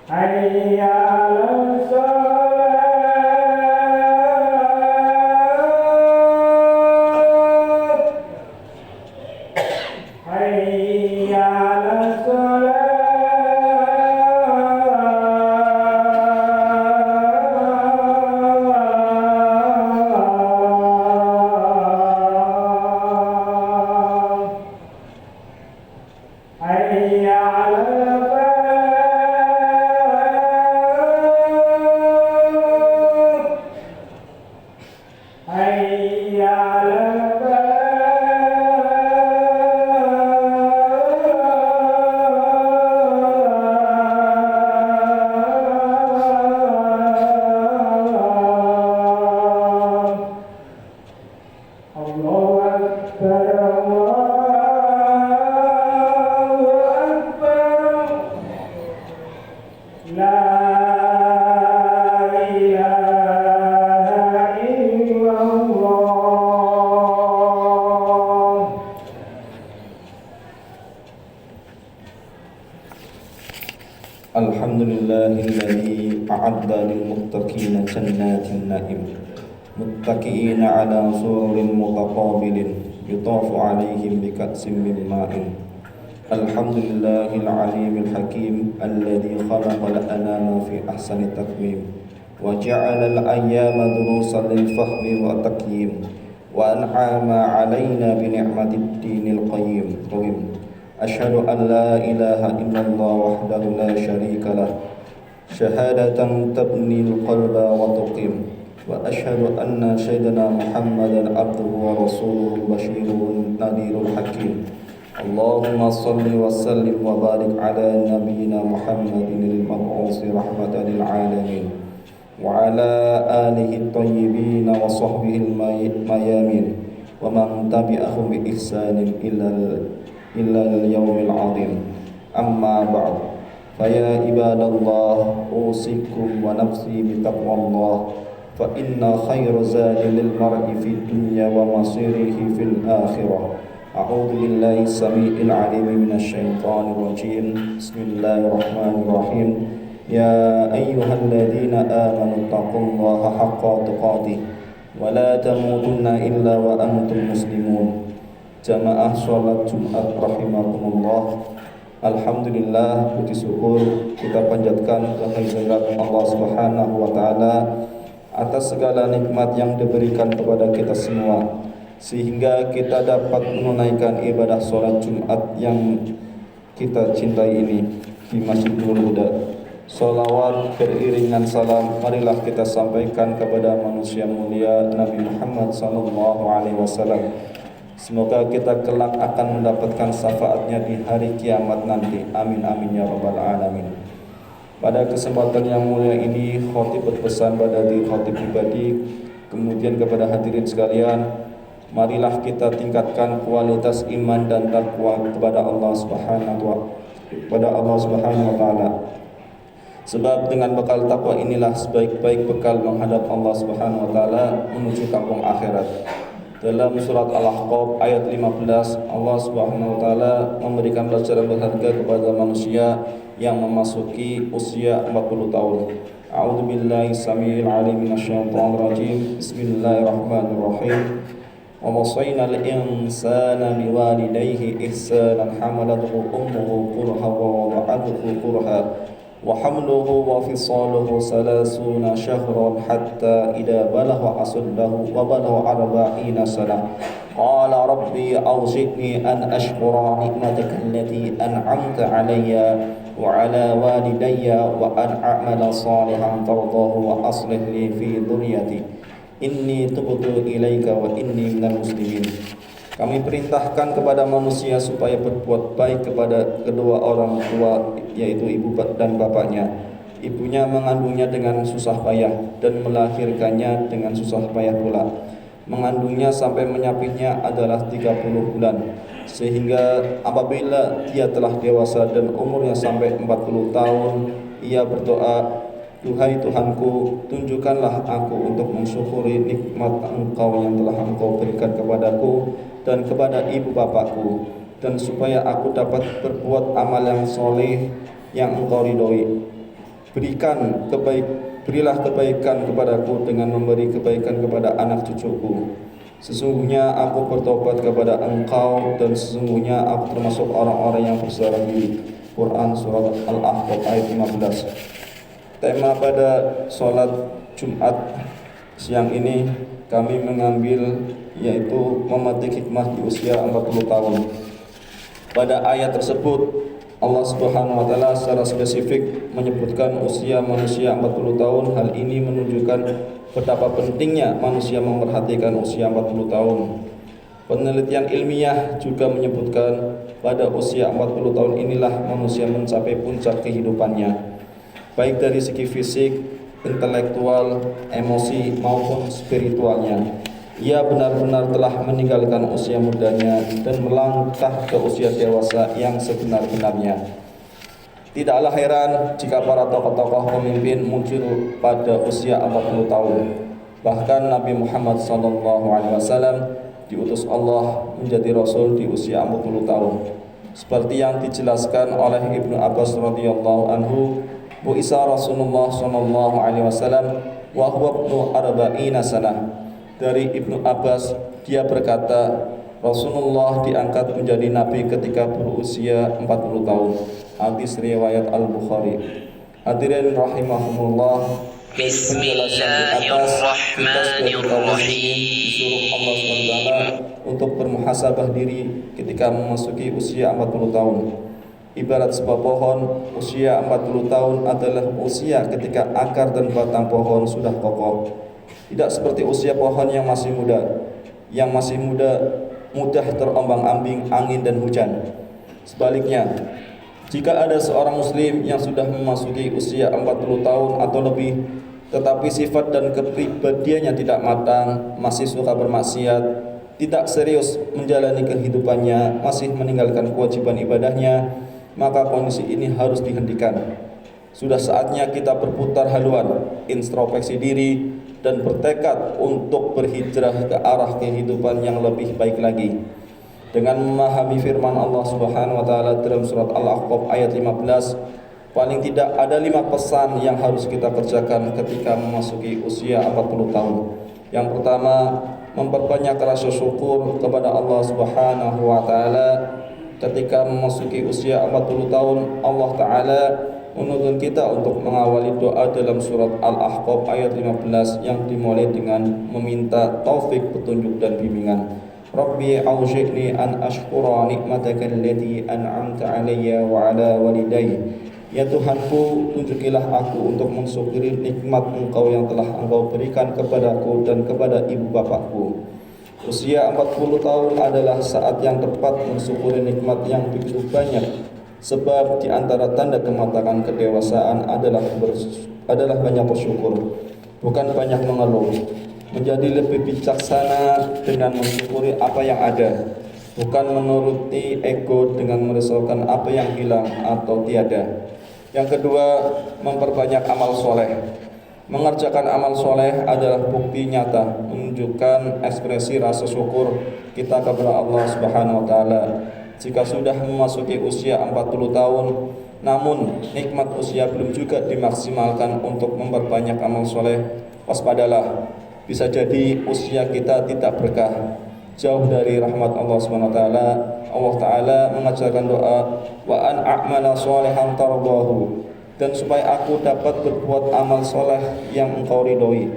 حي على الصلاة حي على الصلاة حي على الفلاح حي على الفلاح الله أكبر الله أكبر لا إله إلا الله. الحمد لله الذي أعد للمتقين جنات النعيم متكئين على سرر متقابل يطاف عليهم بكأس من ماء. الحمد لله العليم الحكيم الذي خلق الأنام في أحسن تقويم وجعل الأيام دروسا للفهم والتقييم وأنعم علينا بنعمة الدين القيم. أشهد أن لا إله إلا الله وحده لا شريك له شهادة تبني القلب وتقيم. وأشهد أن سيدنا محمدا عبده ورسوله بشير نذير الحكيم. اللهم صل وسلم وبارك على نبينا محمد المبعوث رحمة للعالمين وعلى آله الطيبين وصحبه الميامين ومن تبعهم بإحسان إلى اليوم العظيم. أما بعد فيا عباد الله أوصيكم ونفسي بتقوى الله فإن خير زاد للمرء في الدنيا ومصيره في الآخرة. أعوذ بالله السميع العليم من الشيطان الرجيم. بسم الله الرحمن الرحيم. يا أيها الذين آمنوا اتقوا الله حق تقاته ولا تموتن إلا وأنتم مسلمون. Jamaah sholat Jumat rahimakumullah. Alhamdulillah, puji syukur kita panjatkan kehadirat Allah Subhanahu wa taala atas segala nikmat yang diberikan kepada kita semua sehingga kita dapat menunaikan ibadah sholat Jumat yang kita cintai ini di Masjidul Huda. Salawat beriringan salam marilah kita sampaikan kepada manusia mulia Nabi Muhammad SAW. Semoga kita kelak akan mendapatkan syafaatnya di hari kiamat nanti. Amin amin ya rabbal alamin. Pada kesempatan yang mulia ini khotib berpesan pada diri khotib pribadi, kemudian kepada hadirin sekalian, marilah kita tingkatkan kualitas iman dan takwa kepada Allah Subhanahu wa taala. Sebab dengan bekal takwa inilah sebaik-baik bekal menghadap Allah Subhanahu wa taala menuju kampung akhirat. Dalam surat Al-Ahqaf ayat 15, Allah Subhanahu wa taala memberikan pelajaran berharga kepada manusia yang memasuki usia 40 tahun. A'udzu billahi samiil 'aliim minasyaitonir rajim. Bismillahirrahmanirrahim. Wa wasaynal insana biwalidayhi ihsanan hamalathu ummuhu kurha wa wada'athu kurha wa hamluhu wa fisaluhu 30 syahran hatta idza balagha ashuddahu wa balagha 40 sanah qala rabbi awzi'ni an ashkura ni'mataka allati an'amta 'alayya wa 'ala walidayya wa an a'mala salihan tardahu wa aslih li fi dhurriyyati inni tubtu ilaika wa inni minal muslimin. Kami perintahkan kepada manusia supaya berbuat baik kepada kedua orang tua, yaitu ibu dan bapaknya. Ibunya mengandungnya dengan susah payah dan melahirkannya dengan susah payah pula. Mengandungnya sampai menyapihnya adalah 30 bulan. Sehingga apabila dia telah dewasa dan umurnya sampai 40 tahun, ia berdoa, Duhai Tuhanku, tunjukkanlah aku untuk mensyukuri nikmat Engkau yang telah Engkau berikan kepadaku dan kepada ibu bapakku, dan supaya aku dapat berbuat amal yang soleh yang Engkau ridhoi. Berilah kebaikan kepadaku dengan memberi kebaikan kepada anak cucuku. Sesungguhnya aku bertobat kepada Engkau dan sesungguhnya aku termasuk orang-orang yang berserah diri. Quran Surat Al-Ahqaf ayat 15. Tema pada sholat Jumat siang ini kami mengambil yaitu memetik hikmah di usia 40 tahun. Pada ayat tersebut Allah Subhanahu wa taala secara spesifik menyebutkan usia manusia 40 tahun. Hal ini menunjukkan betapa pentingnya manusia memperhatikan usia 40 tahun. Penelitian ilmiah juga menyebutkan pada usia 40 tahun inilah manusia mencapai puncak kehidupannya, baik dari segi fisik, intelektual, emosi maupun spiritualnya. Ia benar-benar telah meninggalkan usia mudanya dan melangkah ke usia dewasa yang sebenar-benarnya. Tidaklah heran jika para tokoh-tokoh pemimpin muncul pada usia 40 tahun. Bahkan Nabi Muhammad SAW diutus Allah menjadi Rasul di usia 40 tahun. Seperti yang dijelaskan oleh Ibnu Abbas radhiyallahu anhu, bu'isa Rasulullah SAW wa huwa ibnu arba'ina sanah. Dari Ibnu Abbas, dia berkata, Rasulullah diangkat menjadi nabi ketika berusia 40 tahun. Hadis riwayat Al-Bukhari. Hadirin rahimahumullah, penjelasan di atas kita sebagai kaum muslimin disuruh Allah SWT untuk bermuhasabah diri ketika memasuki usia 40 tahun. Ibarat sebuah pohon, usia 40 tahun adalah usia ketika akar dan batang pohon sudah kokoh. Tidak seperti usia pohon yang masih muda. Yang masih muda mudah terombang-ambing angin dan hujan. Sebaliknya, jika ada seorang muslim yang sudah memasuki usia 40 tahun atau lebih, tetapi sifat dan kepribadiannya tidak matang, masih suka bermaksiat, tidak serius menjalani kehidupannya, masih meninggalkan kewajiban ibadahnya, maka kondisi ini harus dihentikan. Sudah saatnya kita berputar haluan, introspeksi diri, dan bertekad untuk berhijrah ke arah kehidupan yang lebih baik lagi. Dengan memahami firman Allah Subhanahu wa taala dalam surat Al-Ahqaf ayat 15, paling tidak ada 5 pesan yang harus kita kerjakan ketika memasuki usia 40 tahun. Yang pertama, memperbanyak rasa syukur kepada Allah Subhanahu wa taala. Ketika memasuki usia 40 tahun, Allah taala menuntun kita untuk mengawali doa dalam surat Al-Ahqaf ayat 15 yang dimulai dengan meminta taufik, petunjuk dan bimbingan. Rabbi auzi'ni an ashkura nikmataka allati an'amta 'alayya wa 'ala walidayya. Ya Tuhanku, tunjukilah aku untuk mensyukuri nikmat Engkau yang telah Engkau berikan kepadaku dan kepada ibu bapakku. Usia 40 tahun adalah saat yang tepat mensyukuri nikmat yang begitu banyak. Sebab di antara tanda kematangan kedewasaan adalah banyak bersyukur, bukan banyak mengeluh. Menjadi lebih bijaksana dengan mensyukuri apa yang ada, bukan menuruti ego dengan merisaukan apa yang hilang atau tiada. Yang kedua, memperbanyak amal soleh. Mengerjakan amal soleh adalah bukti nyata menunjukkan ekspresi rasa syukur kita kepada Allah Subhanahu wa taala. Jika sudah memasuki usia 40 tahun, namun nikmat usia belum juga dimaksimalkan untuk memperbanyak amal soleh, waspadalah. Bisa jadi usia kita tidak berkah, jauh dari rahmat Allah SWT. Allah Ta'ala mengajarkan doa, wa an a'mala solehan tardahu, dan supaya aku dapat berbuat amal soleh yang Engkau ridhoi.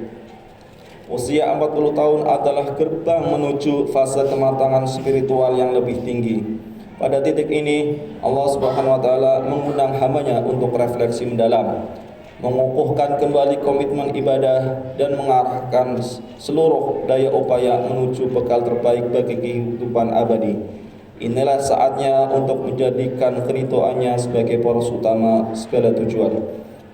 Usia 40 tahun adalah gerbang menuju fase kematangan spiritual yang lebih tinggi. Pada titik ini, Allah Subhanahu wa taala mengundang hamba-Nya untuk refleksi mendalam, mengukuhkan kembali komitmen ibadah dan mengarahkan seluruh daya upaya menuju bekal terbaik bagi kehidupan abadi. Inilah saatnya untuk menjadikan keridhaannya sebagai poros utama segala tujuan.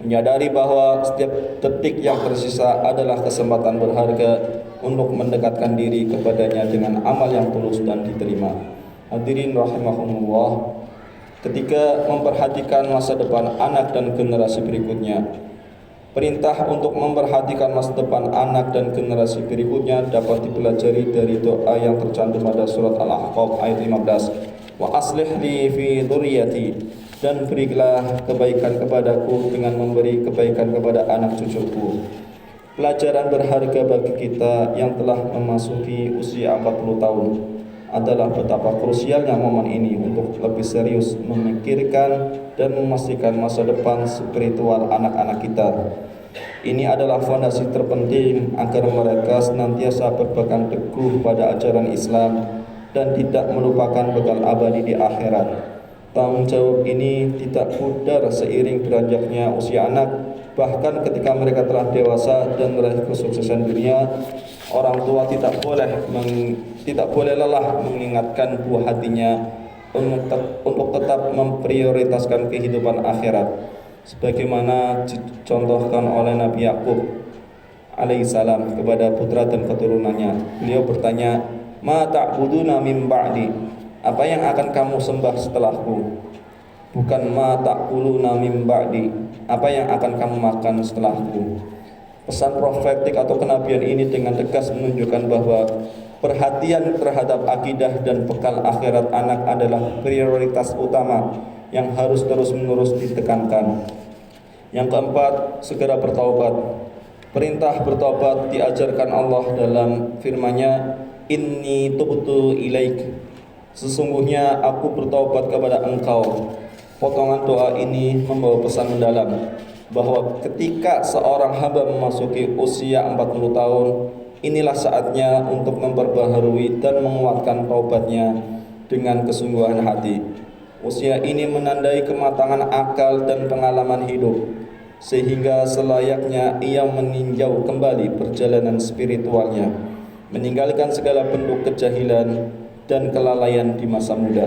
Menyadari bahwa setiap detik yang tersisa adalah kesempatan berharga untuk mendekatkan diri kepadanya dengan amal yang tulus dan diterima. Hadirin rahimahumullah, ketika memperhatikan masa depan anak dan generasi berikutnya, perintah untuk memperhatikan masa depan anak dan generasi berikutnya dapat dipelajari dari doa yang tercantum pada surat Al-Ahqaf ayat 15. Wa aslih li fi dzurriyyati, dan berilah kebaikan kepadaku dengan memberi kebaikan kepada anak cucuku. Pelajaran berharga bagi kita yang telah memasuki usia 40 tahun adalah betapa krusialnya momen ini untuk lebih serius memikirkan dan memastikan masa depan spiritual anak-anak kita. Ini adalah fondasi terpenting agar mereka senantiasa berpegang teguh pada ajaran Islam dan tidak melupakan bekal abadi di akhirat. Tanggung jawab ini tidak pudar seiring beranjaknya usia anak. Bahkan ketika mereka telah dewasa dan meraih kesuksesan dunia, orang tua tidak boleh lelah mengingatkan buah hatinya untuk tetap memprioritaskan kehidupan akhirat, sebagaimana dicontohkan oleh Nabi Yakub alaihissalam kepada putra dan keturunannya. Beliau bertanya, "Ma ta'buduna min ba'di?" Apa yang akan kamu sembah setelahku? Bukan ma ta'kuluna min ba'di, apa yang akan kamu makan setelahku. Pesan profetik atau kenabian ini dengan tegas menunjukkan bahwa perhatian terhadap akidah dan bekal akhirat anak adalah prioritas utama yang harus terus-menerus ditekankan. Yang keempat, segera bertaubat. Perintah bertaubat diajarkan Allah dalam firman-Nya, "Inni tubtu ilaik." Sesungguhnya aku bertaubat kepada engkau. Potongan doa ini membawa pesan mendalam bahwa ketika seorang hamba memasuki usia 40 tahun, inilah saatnya untuk memperbaharui dan menguatkan taubatnya dengan kesungguhan hati. Usia ini menandai kematangan akal dan pengalaman hidup, sehingga selayaknya ia meninjau kembali perjalanan spiritualnya, meninggalkan segala bentuk kejahilan dan kelalaian di masa muda,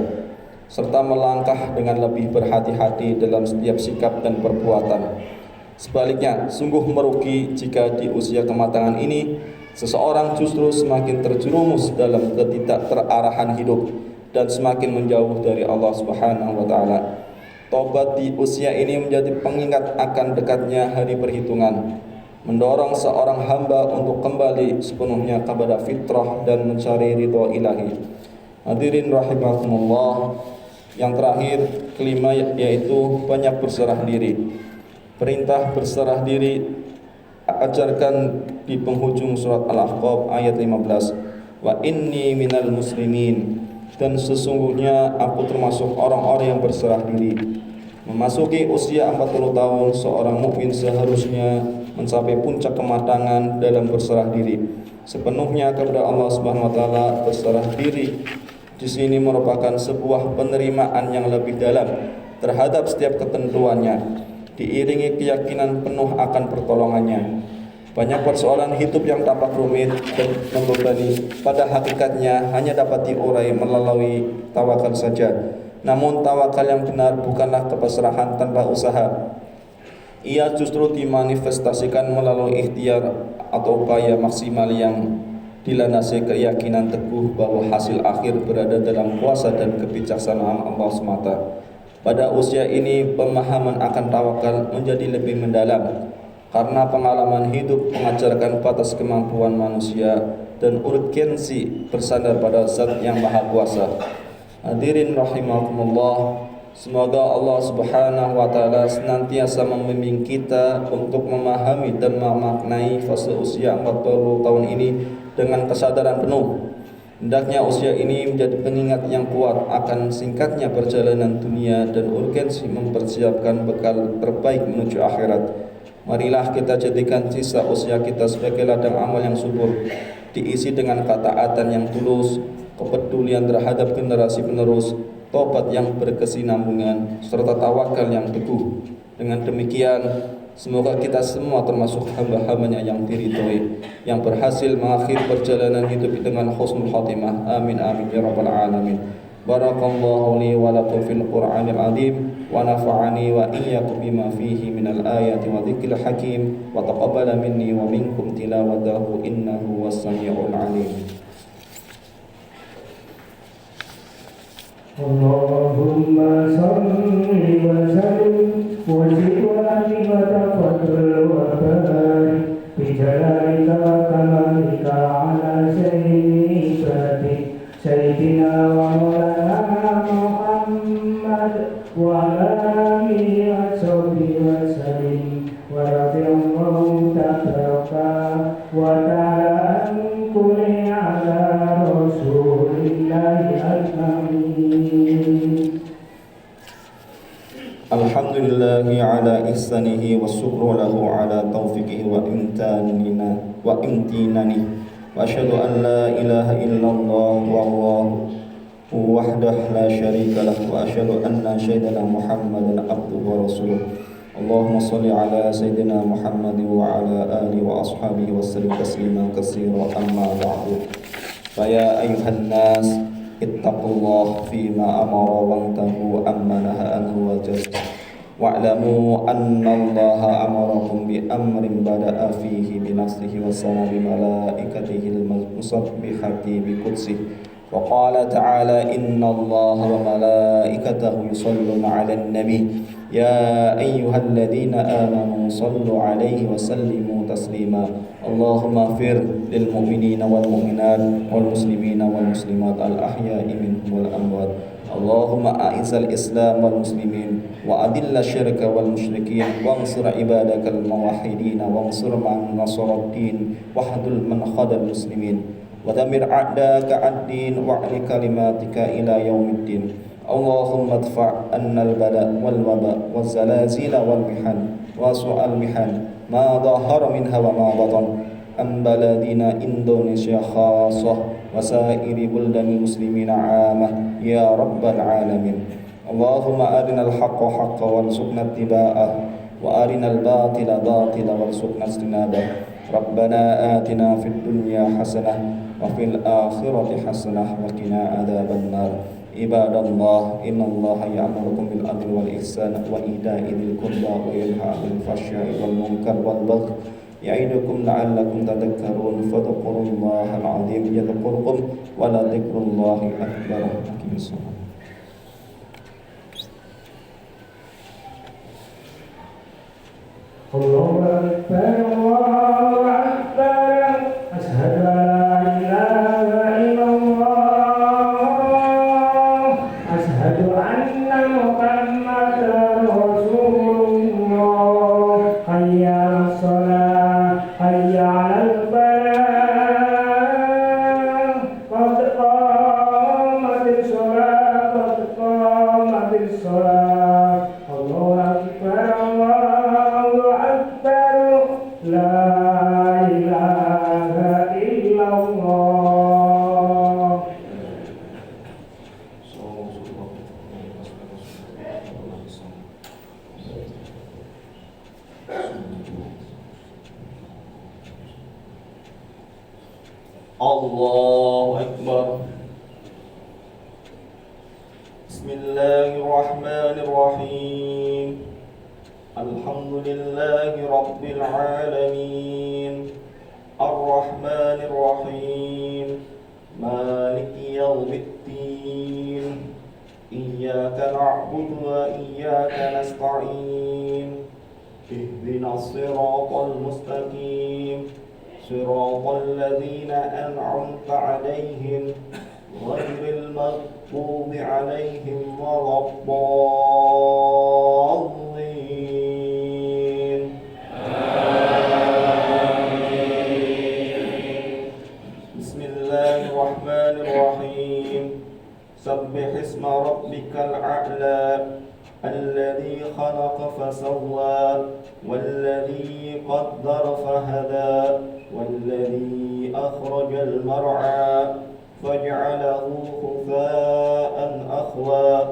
serta melangkah dengan lebih berhati-hati dalam setiap sikap dan perbuatan. Sebaliknya, sungguh merugi jika di usia kematangan ini seseorang justru semakin terjerumus dalam ketidakterarahan hidup dan semakin menjauh dari Allah Subhanahu wa taala. Taubat di usia ini menjadi pengingat akan dekatnya hari perhitungan, mendorong seorang hamba untuk kembali sepenuhnya kepada fitrah dan mencari ridha ilahi. Hadirin rahimakumullah. Yang terakhir, kelima, yaitu banyak berserah diri. Perintah berserah diri ajarkan di penghujung surat Al-Ahqaf ayat 15. Wa inni minal muslimin. Dan sesungguhnya aku termasuk orang-orang yang berserah diri. Memasuki usia 40 tahun, seorang mukmin seharusnya mencapai puncak kematangan dalam berserah diri sepenuhnya kepada Allah Subhanahu wa taala. Berserah diri di sini merupakan sebuah penerimaan yang lebih dalam terhadap setiap ketentuannya, diiringi keyakinan penuh akan pertolongannya. Banyak persoalan hidup yang tampak rumit dan membebani pada hakikatnya hanya dapat diurai melalui tawakal saja. Namun tawakal yang benar bukanlah kepasrahan tanpa usaha. Ia justru dimanifestasikan melalui ikhtiar atau upaya maksimal yang dilandasi keyakinan teguh bahwa hasil akhir berada dalam kuasa dan kebijaksanaan Allah semata. Pada usia ini, pemahaman akan tawakal menjadi lebih mendalam karena pengalaman hidup mengajarkan batas kemampuan manusia dan urgensi bersandar pada Zat yang Maha Kuasa. Hadirin rahimakumullah, semoga Allah Subhanahu wa taala senantiasa membimbing kita untuk memahami dan memaknai fase usia 40 tahun ini dengan kesadaran penuh. Hendaknya usia ini menjadi pengingat yang kuat akan singkatnya perjalanan dunia dan urgensi mempersiapkan bekal terbaik menuju akhirat. Marilah kita jadikan sisa usia kita sebagai ladang amal yang subur, diisi dengan ketaatan yang tulus, kepedulian terhadap generasi penerus, tobat yang berkesinambungan, serta tawakal yang teguh. Dengan demikian, semoga kita semua termasuk hamba-hambanya yang diridhoi, yang berhasil mengakhiri perjalanan hidup dengan husnul khatimah. Amin amin ya rabbal alamin. Barakallahu li wa lakum fil Qur'anil azim wa nafa'ani wa iyyakum bima fihi minal ayati wa dzikril hakim wa taqabbala minni wa minkum tilawatahu innahu was-sami'ul alim. Allahumma salli wa sallim wa zid wa alim wa tafadhal wa barik bi jalalika wa kamalika ala sayyidina wa maulana Muhammad wa ala لله على إحسانه والشكر له على توفيقه وامتنانه وأشهد أن لا إله إلا الله والله وحده لا شريك له وأشهد أن سيدنا محمدا عبده ورسوله اللهم صل على سيدنا محمد وعلى آله وأصحابه وسلم تسليما كثيرا أما بعد فيا أيها الناس اتقوا الله فيما أمر وانتهوا عما نهى عنه وجزى واعلموا أن الله أمركم بأمر بدأ فيه بنفسه وسمى بملائكته المسبحة بقدسه وقال تعالى إن الله وملائكته يصلون على النبي يا أيها الذين آمنوا صلوا عليه وسلموا تسليما اللهم اغفر للمؤمنين والمؤمنات والمسلمين والمسلمات الأحياء منهم والأموات اللهم أعز الإسلام والمسلمين وأذل الشرك والمشركين وانصر عبادك الموحدين وانصر من نصر الدين واخذل من خذل المسلمين ودمر أعداءك الدين واعل كلماتك إلى يوم الدين اللهم ادفع عنا البلاء والوباء والزلازل والمحن وسوء المحن ما ظهر منها وما بطن عن بلدنا إندونيسيا خاصة وسائر بلدان المسلمين عامة يا رب العالمين اللهم أرنا الحق حقا وارزقنا اتباعه وأرنا الباطل باطلا وارزقنا اجتنابه ربنا آتنا في الدنيا حسنة وفي الآخرة حسنة وقنا عذاب النار عباد الله إن الله يأمركم بالعدل والإحسان وإيتاء ذي القربى وينهى عن الفحشاء والمنكر والبغي يعظكم لعلكم تذكرون فاذكروا الله العظيم يذكركم ولذكر الله أكبر أقم الصلاة الله أكبر الله أكبر أشهد أن لا إله إلا الله أشهد أن محمدا رسول الله حي على الصلاة حي على الفلاح قد قامت الصلاة قد قامت الصلاة الله أكبر الله أكبر لا إله إلا الله الله أكبر بسم الله الرحمن الرحيم الحمد لله رب العالمين الرحمن الرحيم مالك يوم الدين إياك نعبد وإياك نستعين اهدنا الصراط المستقيم صراط الذين أنعمت عليهم غير المغضوب عليهم ولا الضالين بسم الله الرحمن الرحيم سبح اسم ربك الأعلى الذي خلق فسوى والذي قدر فهدى والذي أخرج المرعى فاجعله خفاء أخوى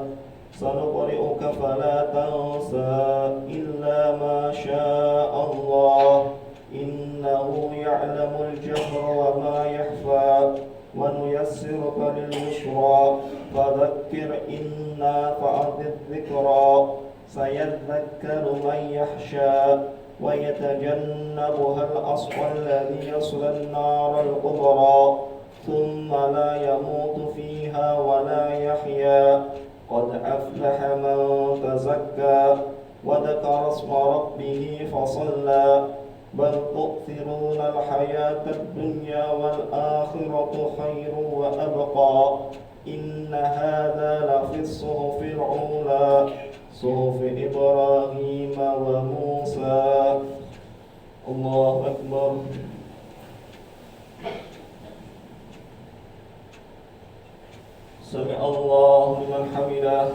سنقرئك فلا تنسى إلا ما شاء الله إنه يعلم الجهر وما يخفى ونيسرك لليسرى فذكر إن نفعت الذكرى سيذكر من يخشى ويتجنبها الأشقى الذي يصلى النار الكبرى ثم لا يموت فيها ولا يحيا قد أفلح من تزكى وذكر اسم ربه فصلى بل تؤثرون الحياة الدنيا والآخرة خير وأبقى إن هذا لفي الصحف العلى صحف إبراهيم وموسى الله أكبر سمع الله لمن حمده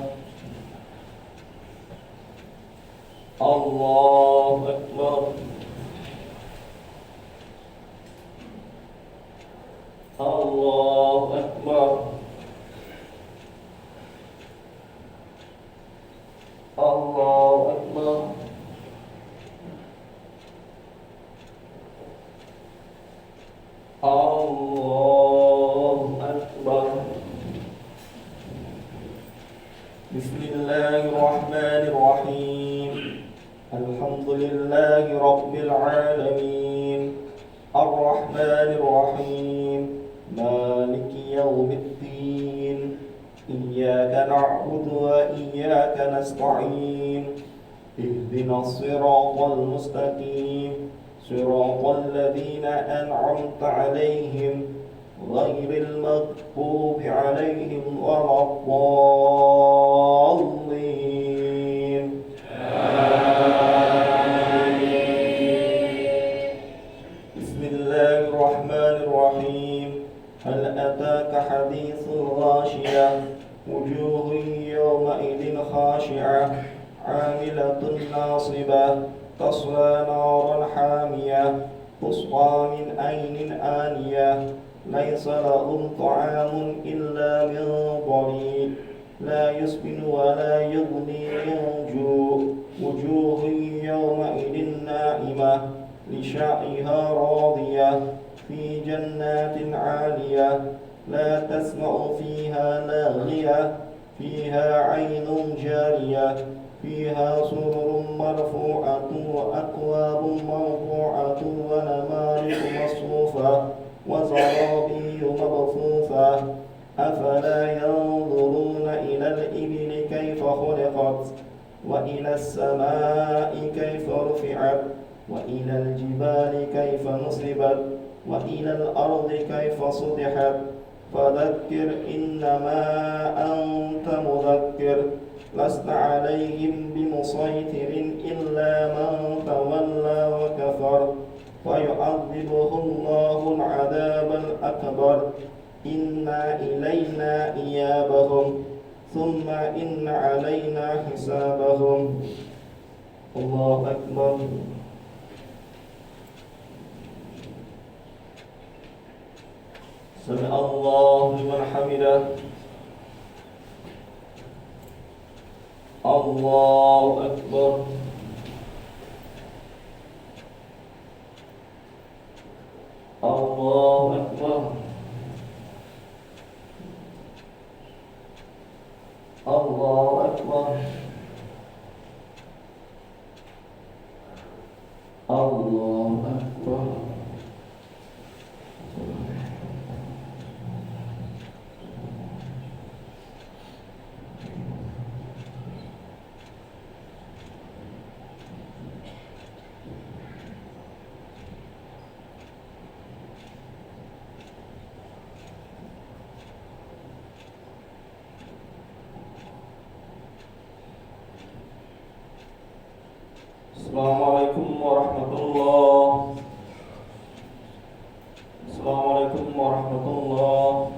Bismillahirrahmanirrahim. Alhamdulillahi Rabbil Alamin. Ar-Rahmanirrahim. Maliki yawmiddin. Iyyaka na'budu wa iyyaka nasta'in. Ihdinas siratal mustaqim. Siratal ladzina an'amta 'alaihim ghairil maghdubi 'alaihim waladdallin. Bismillahirrahmanirrahim. Hal ataka hadithul ghashiyah wujuhun yawma'idin khashi'ah 'amilatun nasibah tasla naran hamiyah tusqa min aynin aniyah laysa lahum ta'amun illa min dhari' la yusminu wa la yughni min ju' wujuhun yawma'idin na'imah li sha'iha radiyah fi jannatin 'aliyah la tasma'u fiha laghiyah fiha 'aynun jariyah fiha sururun marfu'atun wa akwabun marfu'atun wa namariqu masfufah wa zarabiyyun mabthufah afala yanzuruna ila al-ibli kayfa khuliqat wa ila as-samaa'i kayfa rufi'at wa ila al-jibali kayfa nusibat wa ila al-ardi kayfa sutihat fadhakkir innama anta mudhakkir lasta 'alaihim bimusaytirin illa man tawalla wa kafar fayu'adzibuhu Allahu al-'adzabal akbar inna ilayna iyabahum thumma inna 'alaina hisabahum. Allahu akbar. Sami Allahu liman hamidah. Allahu akbar. Allahu akbar. Allahu akbar. Allahu akbar. Assalamualaikum warahmatullahi. Assalamualaikum warahmatullahi.